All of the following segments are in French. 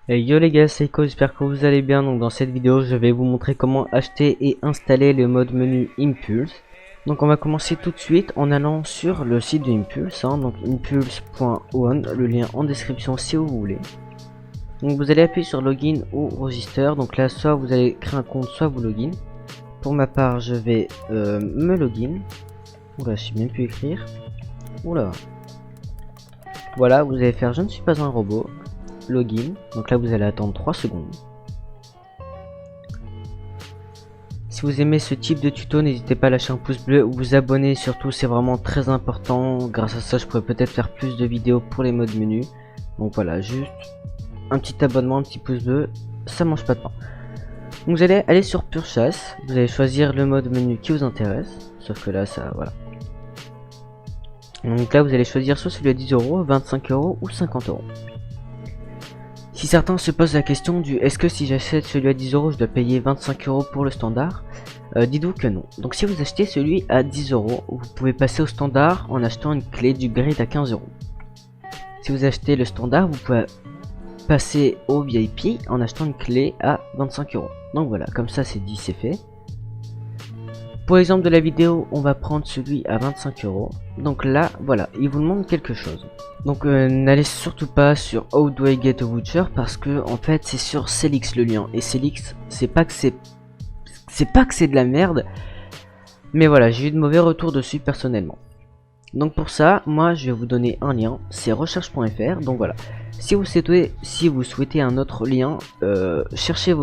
Et yo les gars, c'est Iko, j'espère que vous allez bien. Donc dans cette vidéo, je vais vous montrer comment acheter et installer le mode menu Impulse. Donc on va commencer tout de suite en allant sur le site de Impulse, donc impulse.one, le lien en description si vous voulez. Donc vous allez appuyer sur login ou register. Donc là, soit vous allez créer un compte, soit vous login. Pour ma part, je vais me login. Oula, je sais même plus écrire. Oula. Voilà, vous allez faire je ne suis pas un robot. Login, donc là vous allez attendre 3 secondes. Si vous aimez ce type de tuto, n'hésitez pas à lâcher un pouce bleu ou vous abonner, surtout c'est vraiment très important. Grâce à ça je pourrais peut-être faire plus de vidéos pour les modes menus. Donc voilà, juste un petit abonnement, un petit pouce bleu, ça mange pas de pain. Donc vous allez aller sur Pure Chasse, vous allez choisir le mode menu qui vous intéresse, sauf que là ça voilà. Donc là vous allez choisir soit celui à 10 €, 25 € ou 50 €. Si certains se posent la question du est-ce que si j'achète celui à 10 € je dois payer 25 € pour le standard, dites-vous que non. Donc si vous achetez celui à 10 €, vous pouvez passer au standard en achetant une clé du grade à 15 €. Si vous achetez le standard, vous pouvez passer au VIP en achetant une clé à 25 €. Donc voilà, comme ça c'est dit, c'est fait. Pour l'exemple de la vidéo, on va prendre celui à 25 €. Donc là, voilà, il vous demande quelque chose. Donc n'allez surtout pas sur How do I get a voucher parce que en fait c'est sur Celix le lien. Et Celix, c'est pas que c'est de la merde, mais voilà, j'ai eu de mauvais retours dessus personnellement. Donc pour ça, moi je vais vous donner un lien, c'est recherche.fr. Donc voilà, si vous souhaitez un autre lien, cherchez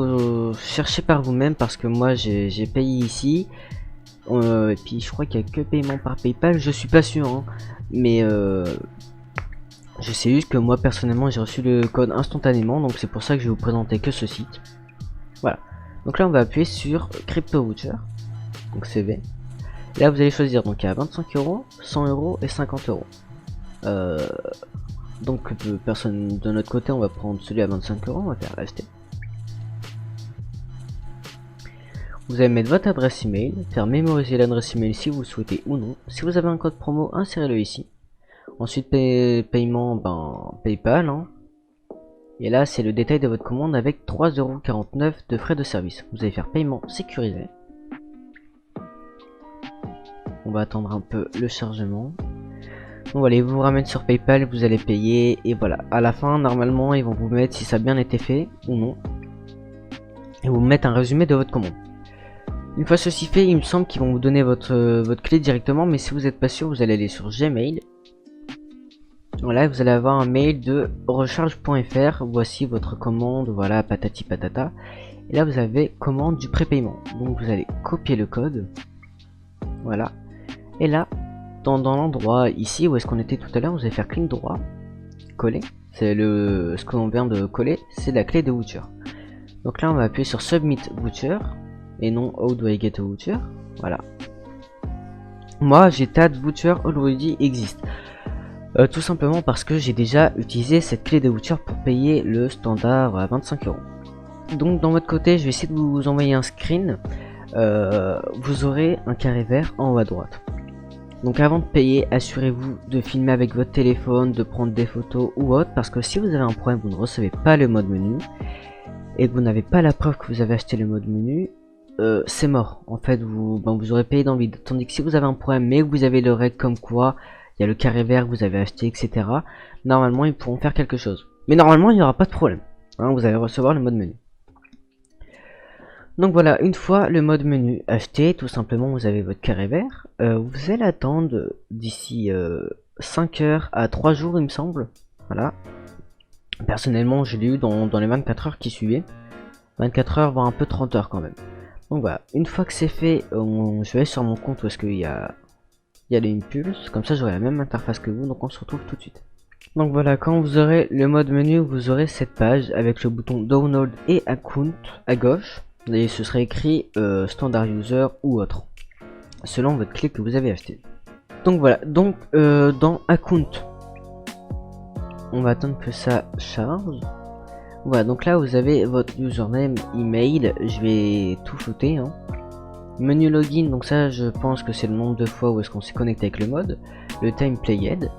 par vous-même parce que moi j'ai payé ici. Et puis je crois qu'il y a que paiement par PayPal, je suis pas sûr, hein, mais je sais juste que moi personnellement j'ai reçu le code instantanément, donc c'est pour ça que je vais vous présenter que ce site. Voilà, donc là on va appuyer sur Crypto Voucher, donc CV. Et là vous allez choisir, donc il y a 25 €, 100 € et 50 €. Donc personne de notre côté, on va prendre celui à 25 €, on va faire acheter. Vous allez mettre votre adresse email, faire mémoriser l'adresse email si vous le souhaitez ou non. Si vous avez un code promo, insérez-le ici. Ensuite paiement, PayPal, hein. Et là c'est le détail de votre commande avec 3,49 € de frais de service. Vous allez faire paiement sécurisé. On va attendre un peu le chargement. Donc voilà, ils vous ramènent sur PayPal, vous allez payer et voilà. À la fin, normalement, ils vont vous mettre si ça a bien été fait ou non. Et vous mettre un résumé de votre commande. Une fois ceci fait, il me semble qu'ils vont vous donner votre clé directement, mais si vous n'êtes pas sûr, vous allez aller sur Gmail. Voilà, vous allez avoir un mail de recharge.fr. Voici votre commande, voilà, patati patata. Et là, vous avez commande du prépaiement. Donc, vous allez copier le code. Voilà. Et là, dans l'endroit ici où est-ce qu'on était tout à l'heure, vous allez faire clic droit, coller. C'est ce que l'on vient de coller, c'est la clé de voucher. Donc là, on va appuyer sur Submit Voucher et non How do I get a voucher. Voilà. Moi, j'ai Tad Voucher already exist. Tout simplement parce que j'ai déjà utilisé cette clé de voucher pour payer le standard à 25 €. Donc dans votre côté, je vais essayer de vous envoyer un screen. Vous aurez un carré vert en haut à droite. Donc avant de payer, assurez-vous de filmer avec votre téléphone, de prendre des photos ou autre, parce que si vous avez un problème, vous ne recevez pas le mode menu et que vous n'avez pas la preuve que vous avez acheté le mode menu, c'est mort. En fait, vous aurez payé dans le vide. Tandis que si vous avez un problème mais que vous avez le règle comme quoi il y a le carré vert que vous avez acheté, etc., normalement ils pourront faire quelque chose. Mais normalement il n'y aura pas de problème, hein, vous allez recevoir le mode menu. Donc voilà, une fois le mode menu acheté, tout simplement vous avez votre carré vert. Vous allez attendre d'ici 5 heures à 3 jours il me semble. Voilà. Personnellement je l'ai eu dans les 24 heures qui suivaient. 24 heures voire un peu 30 heures quand même. Donc voilà, une fois que c'est fait, je vais aller sur mon compte où est-ce qu'il y a l'Impulse, comme ça j'aurai la même interface que vous, donc on se retrouve tout de suite. Donc voilà, quand vous aurez le mode menu, vous aurez cette page avec le bouton Download et Account à gauche, et ce sera écrit Standard User ou autre, selon votre clé que vous avez acheté. Donc voilà, donc dans Account, on va attendre que ça charge. Voilà, donc là vous avez votre username, email, je vais tout flouter, hein. Menu login, donc ça je pense que c'est le nombre de fois où est-ce qu'on s'est connecté avec le mode. Le time played.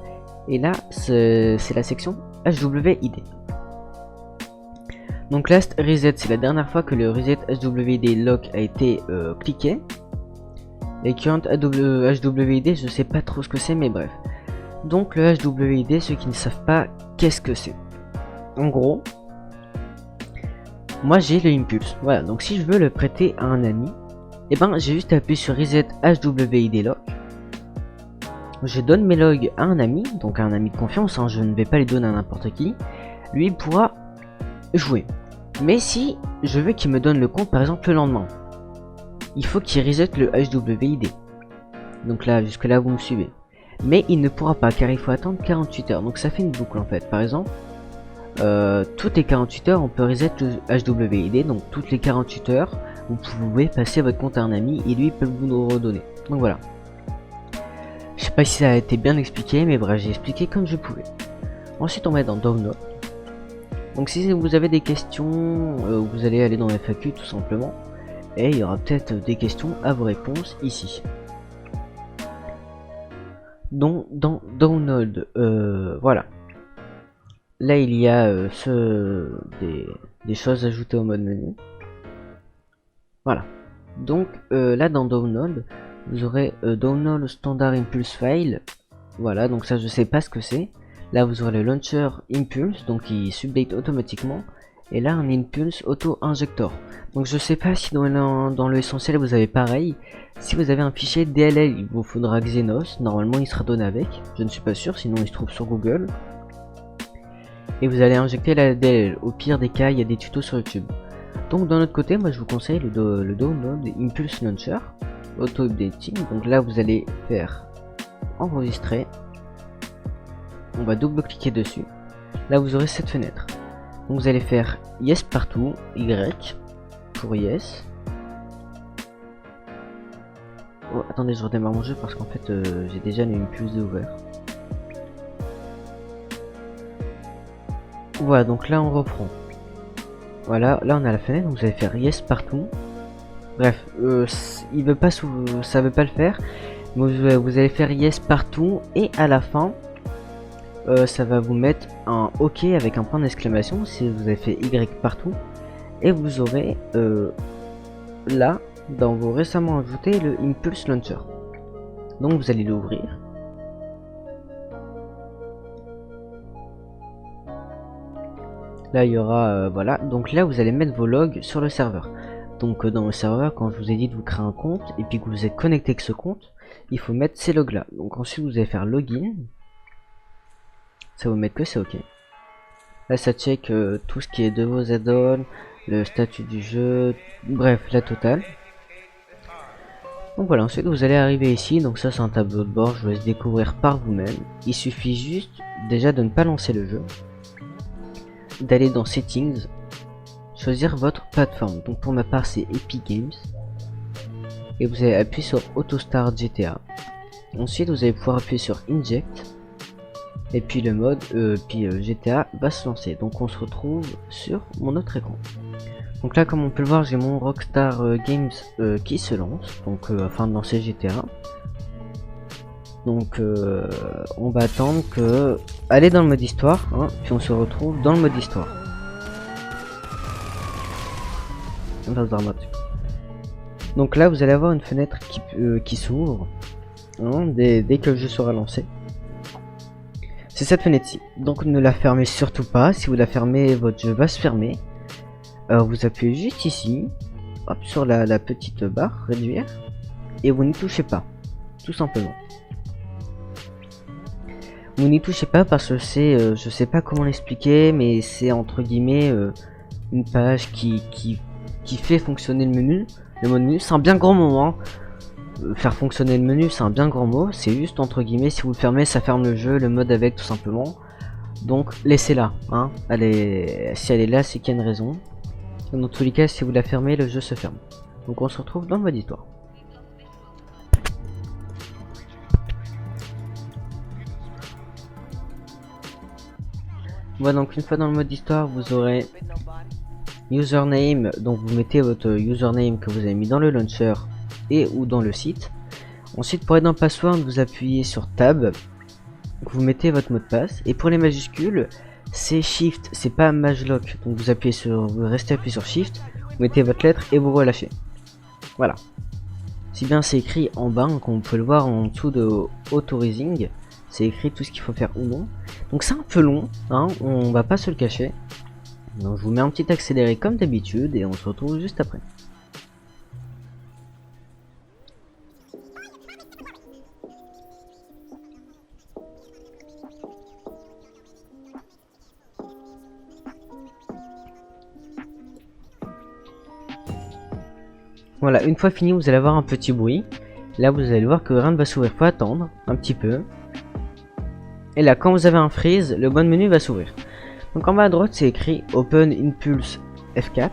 Et là c'est la section HWID. Donc last reset, c'est la dernière fois que le reset HWD lock a été cliqué. Et current HWD, je sais pas trop ce que c'est, mais bref. Donc le HWD, ceux qui ne savent pas, qu'est-ce que c'est? En gros, moi j'ai le impulse. Voilà, donc si je veux le prêter à un ami, et ben j'ai juste appuyé sur reset HWD lock. Je donne mes logs à un ami, donc à un ami de confiance, hein, je ne vais pas les donner à n'importe qui. Lui il pourra jouer. Mais si je veux qu'il me donne le compte par exemple le lendemain, il faut qu'il reset le HWID. Donc là, jusque là vous me suivez. Mais il ne pourra pas car il faut attendre 48 heures. Donc ça fait une boucle en fait. Par exemple, toutes les 48 heures on peut reset le HWID. Donc toutes les 48 heures vous pouvez passer votre compte à un ami et lui peut vous le redonner. Donc voilà. Je sais pas si ça a été bien expliqué, mais bref, j'ai expliqué comme je pouvais. Ensuite on va dans Download. Donc si vous avez des questions, vous allez aller dans FAQ tout simplement. Et il y aura peut-être des questions à vos réponses ici. Donc dans Download, voilà. Là il y a des choses ajoutées au mode menu. Voilà. Donc là dans Download, vous aurez Download Standard Impulse File. Voilà, donc ça je sais pas ce que c'est. Là vous aurez le Launcher Impulse, donc il subdate automatiquement. Et là un Impulse Auto Injector. Donc je sais pas si dans le essentiel vous avez pareil. Si vous avez un fichier DLL, il vous faudra Xenos. Normalement il sera donné avec. Je ne suis pas sûr, sinon il se trouve sur Google. Et vous allez injecter la DLL. Au pire des cas, il y a des tutos sur YouTube. Donc d'un autre côté, moi je vous conseille le Download Impulse Launcher Auto Updating. Donc là vous allez faire enregistrer. On va double cliquer dessus. Là vous aurez cette fenêtre. Donc vous allez faire yes partout, Y pour yes. Oh attendez, je redémarre mon jeu parce qu'en fait j'ai déjà le impulse ouvert. Voilà, donc là on reprend. Voilà, là on a la fenêtre, donc vous allez faire yes partout. Bref, il veut pas ça veut pas le faire. Mais vous allez faire yes partout et à la fin ça va vous mettre un OK avec un point d'exclamation si vous avez fait Y partout. Et vous aurez là, dans vos récemment ajoutés, le Impulse Launcher. Donc vous allez l'ouvrir. Là il y aura, voilà, donc là vous allez mettre vos logs sur le serveur. Donc dans le serveur, quand je vous ai dit de vous créer un compte et puis que vous êtes connecté avec ce compte, il faut mettre ces logs là. Donc ensuite vous allez faire login. Ça vous met que c'est OK. Là ça check tout ce qui est de vos add-ons, le statut du jeu, bref la totale. Donc voilà, ensuite vous allez arriver ici, donc ça c'est un tableau de bord, je vous laisse découvrir par vous-même. Il suffit juste déjà de ne pas lancer le jeu, d'aller dans Settings, choisir votre plateforme. Donc pour ma part c'est Epic Games. Et vous allez appuyer sur AutoStart GTA. Ensuite vous allez pouvoir appuyer sur Inject. Et puis le mode, GTA va se lancer. Donc on se retrouve sur mon autre écran. Donc là comme on peut le voir j'ai mon Rockstar Games qui se lance. Donc afin de lancer GTA. Donc on va attendre que... Aller dans le mode histoire, hein, puis on se retrouve dans le mode histoire. Donc là vous allez avoir une fenêtre qui s'ouvre hein, dès que le jeu sera lancé. C'est cette fenêtre-ci. Donc ne la fermez surtout pas. Si vous la fermez, votre jeu va se fermer. Vous appuyez juste ici, hop, sur la petite barre, réduire, et vous n'y touchez pas, tout simplement. Vous n'y touchez pas parce que c'est, je sais pas comment l'expliquer, mais c'est entre guillemets une page qui fait fonctionner le menu. Le menu, c'est un bien grand mot, hein. Faire fonctionner le menu, c'est un bien grand mot. C'est juste entre guillemets, si vous le fermez, ça ferme le jeu, le mode avec, tout simplement. Donc laissez-la, hein. Si elle est là, c'est qu'il y a une raison. Dans tous les cas, si vous la fermez, le jeu se ferme. Donc on se retrouve dans le mode histoire. Voilà, donc une fois dans le mode histoire, vous aurez username, donc vous mettez votre username que vous avez mis dans le launcher et ou dans le site. Ensuite pour être dans password, vous appuyez sur tab, vous mettez votre mot de passe, et pour les majuscules, c'est Shift, c'est pas Majlock. Donc vous appuyez sur, vous restez appuyé sur Shift, vous mettez votre lettre et vous relâchez. Voilà. Si bien c'est écrit en bas, comme vous pouvez le voir en dessous de Authorizing, c'est écrit tout ce qu'il faut faire ou non. Donc c'est un peu long, hein, on va pas se le cacher. Donc je vous mets un petit accéléré comme d'habitude et on se retrouve juste après. Voilà, une fois fini, vous allez avoir un petit bruit. Là, vous allez voir que rien ne va s'ouvrir. Faut attendre un petit peu. Et là, quand vous avez un freeze, le bon menu va s'ouvrir. Donc en bas à droite, c'est écrit Open Impulse F4.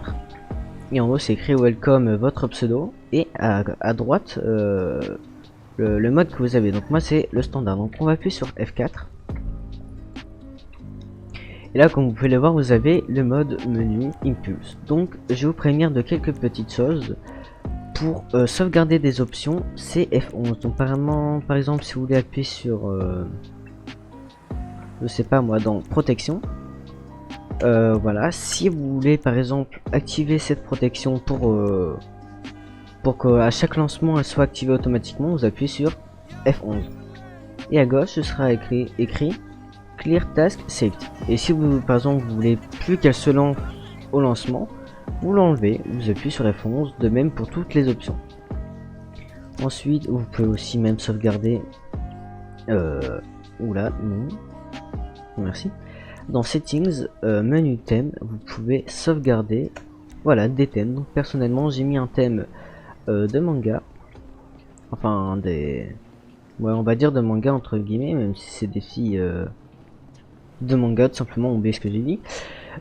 Et en haut, c'est écrit Welcome votre pseudo. Et à droite, le mode que vous avez. Donc moi, c'est le standard. Donc on va appuyer sur F4. Et là, comme vous pouvez le voir, vous avez le mode menu Impulse. Donc je vais vous prévenir de quelques petites choses. Pour sauvegarder des options, c'est F11. Donc par exemple, si vous voulez appuyer sur, je sais pas moi, dans protection, voilà. Si vous voulez par exemple activer cette protection pour qu'à chaque lancement elle soit activée automatiquement, vous appuyez sur F11. Et à gauche, ce sera écrit Clear Task Safety. Et si vous par exemple vous voulez plus qu'elle se lance au lancement, vous l'enlevez, vous appuyez sur F11, de même pour toutes les options. Ensuite, vous pouvez aussi même sauvegarder. Oula, non. Merci. Dans Settings, menu thème, vous pouvez sauvegarder. Voilà, des thèmes. Donc, personnellement, j'ai mis un thème de manga. Enfin, des. Ouais, on va dire de manga entre guillemets, même si c'est des filles de manga, tout simplement, on oublie ce que j'ai dit.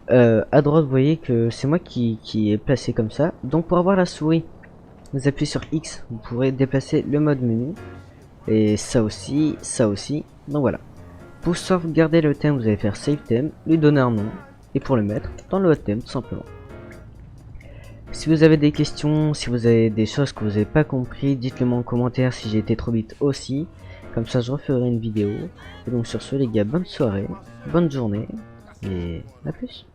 À droite, vous voyez que c'est moi qui est placé comme ça. Donc pour avoir la souris, vous appuyez sur X, vous pourrez déplacer le mode menu. Et ça aussi, ça aussi. Donc voilà. Pour sauvegarder le thème, vous allez faire Save Theme, lui donner un nom, et pour le mettre dans le thème tout simplement. Si vous avez des questions, si vous avez des choses que vous n'avez pas compris, dites-le moi en commentaire si j'ai été trop vite aussi. Comme ça je referai une vidéo. Et donc sur ce les gars, bonne soirée, bonne journée. Et à plus.